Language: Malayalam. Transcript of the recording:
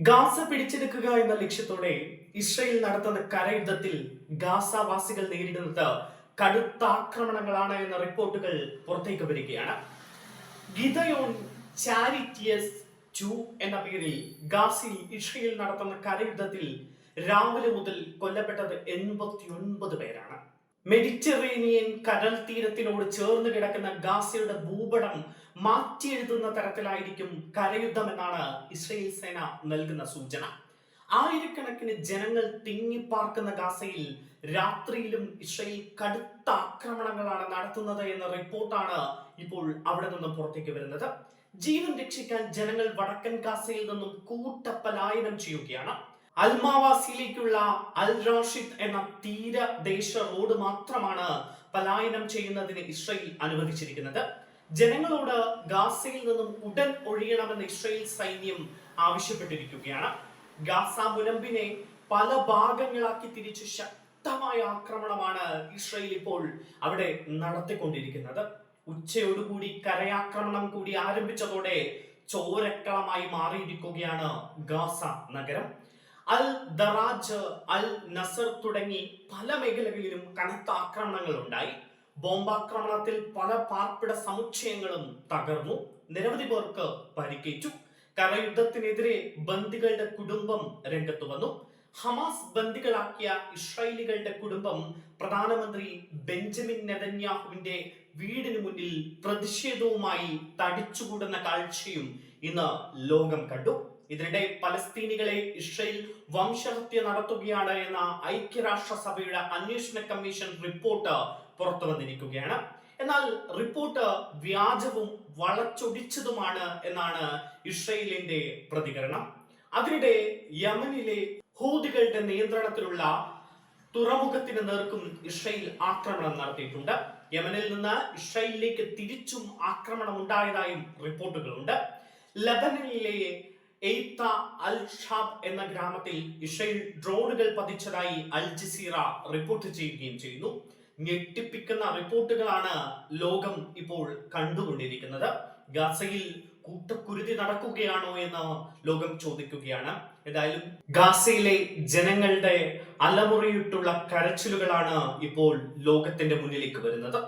ഗാസ പിടിച്ചെടുക്കുക എന്ന ലക്ഷ്യത്തോടെ ഇസ്രയേൽ നടത്തുന്ന കരയുദ്ധത്തിൽ ഗാസവാസികൾ നേരിടുന്നത് കടുത്ത ആക്രമണങ്ങളാണ് എന്ന റിപ്പോർട്ടുകൾ പുറത്തേക്ക് വരികയാണ്. ഗിദയോൺ ചാരിറ്റിയസ് 2 എന്ന പേരിൽ ഗാസയിൽ ഇസ്രയേൽ നടത്തുന്ന കരയുദ്ധത്തിൽ രാവിലെ മുതൽ കൊല്ലപ്പെട്ടത് 89 പേരാണ്. മെഡിറ്ററേനിയൻ കടൽ തീരത്തിനോട് ചേർന്ന് കിടക്കുന്ന ഗാസയുടെ ഭൂപടം മാറ്റിയെഴുതുന്ന തരത്തിലായിരിക്കും കരയുദ്ധം എന്നാണ് ഇസ്രയേൽ സേന നൽകുന്ന സൂചന. ആയിരക്കണക്കിന് ജനങ്ങൾ തിങ്ങിപ്പാർക്കുന്ന ഗാസയിൽ രാത്രിയിലും ഇസ്രയേൽ കടുത്ത ആക്രമണങ്ങളാണ് നടത്തുന്നത് എന്ന റിപ്പോർട്ടാണ് ഇപ്പോൾ അവിടെ നിന്നും പുറത്തേക്ക് വരുന്നത്. ജീവൻ രക്ഷിക്കാൻ ജനങ്ങൾ വടക്കൻ ഗാസയിൽ നിന്നും കൂട്ടപ്പലായനം ചെയ്യുകയാണ്. അൽമാവാസിയിലേക്കുള്ള അൽ റാഷിദ് എന്ന തീരദേശ റോഡ് മാത്രമാണ് പലായനം ചെയ്യുന്നതിന് ഇസ്രയേൽ അനുവദിച്ചിരിക്കുന്നത്. ജനങ്ങളോട് ഗാസയിൽ നിന്നും ഉടൻ ഒഴിയണമെന്ന് ഇസ്രയേൽ സൈന്യം ആവശ്യപ്പെട്ടിരിക്കുകയാണ്. ഗാസ മുനമ്പിനെ പല ഭാഗങ്ങളാക്കി തിരിച്ച് ശക്തമായ ആക്രമണമാണ് ഇസ്രയേൽ ഇപ്പോൾ അവിടെ നടത്തിക്കൊണ്ടിരിക്കുന്നത്. ഉച്ചയോടുകൂടി കരയാക്രമണം കൂടി ആരംഭിച്ചതോടെ ചോരക്കളമായി മാറിയിരിക്കുകയാണ് ഗാസ നഗരം. അൽ ദറാജ്, അൽ നസർ തുടങ്ങി പല മേഖലകളിലും കനത്ത ആക്രമണങ്ങൾ ഉണ്ടായി. ബോംബാക്രമണത്തിൽ പല പാർപ്പിട സമുച്ചയങ്ങളും തകർന്നു. നിരവധി പേർക്ക് പരിക്കേറ്റു. കരയുദ്ധത്തിനെതിരെ ബന്ദികളുടെ കുടുംബം രംഗത്തു വന്നു. ഹമാസ് ബന്ദികളാക്കിയ ഇസ്രായേലികളുടെ കുടുംബം പ്രധാനമന്ത്രി ബെഞ്ചമിൻ നെതന്യാഹുവിന്റെ വീടിന് മുന്നിൽ പ്രതിഷേധവുമായി തടിച്ചുകൂടുന്ന കാഴ്ചയും ഇന്ന് ലോകം കണ്ടു. ഇതിനിടെ പലസ്തീനികളെ ഇസ്രയേൽ വംശഹത്യ നടത്തുകയാണ് എന്ന ഐക്യരാഷ്ട്രസഭയുടെ അന്വേഷണ കമ്മീഷൻ റിപ്പോർട്ട് പുറത്തു വന്നിരിക്കുകയാണ്. എന്നാൽ റിപ്പോർട്ട് വ്യാജവും വളച്ചൊടിച്ചതുമാണ് എന്നാണ് ഇസ്രയേലിന്റെ പ്രതികരണം. അതിനിടെ യമനിലെ ഹൂതികളുടെ നിയന്ത്രണത്തിലുള്ള തുറമുഖത്തിന് നേർക്കും ഇസ്രയേൽ ആക്രമണം നടത്തിയിട്ടുണ്ട്. യമനിൽ നിന്ന് ഇസ്രയേലിലേക്ക് തിരിച്ചും ആക്രമണം ഉണ്ടായതായും റിപ്പോർട്ടുകളുണ്ട്. ലബനനിലെ എയ്ത്ത അൽ ഷാബ് എന്ന ഗ്രാമത്തിൽ ഇസ്രയേൽ ഡ്രോണുകൾ പതിച്ചതായി അൽ ജസീറ റിപ്പോർട്ട് ചെയ്യുകയും ചെയ്യുന്നു. ഞെട്ടിപ്പിക്കുന്ന റിപ്പോർട്ടുകളാണ് ലോകം ഇപ്പോൾ കണ്ടുകൊണ്ടിരിക്കുന്നത്. ഗാസയിൽ കൂട്ടക്കുരുതി നടക്കുകയാണോ എന്ന് ലോകം ചോദിക്കുകയാണ്. ഏതായാലും ഗാസയിലെ ജനങ്ങളുടെ അലമുറയിട്ടുള്ള കരച്ചിലുകളാണ് ഇപ്പോൾ ലോകത്തിന്റെ മുന്നിലേക്ക് വരുന്നത്.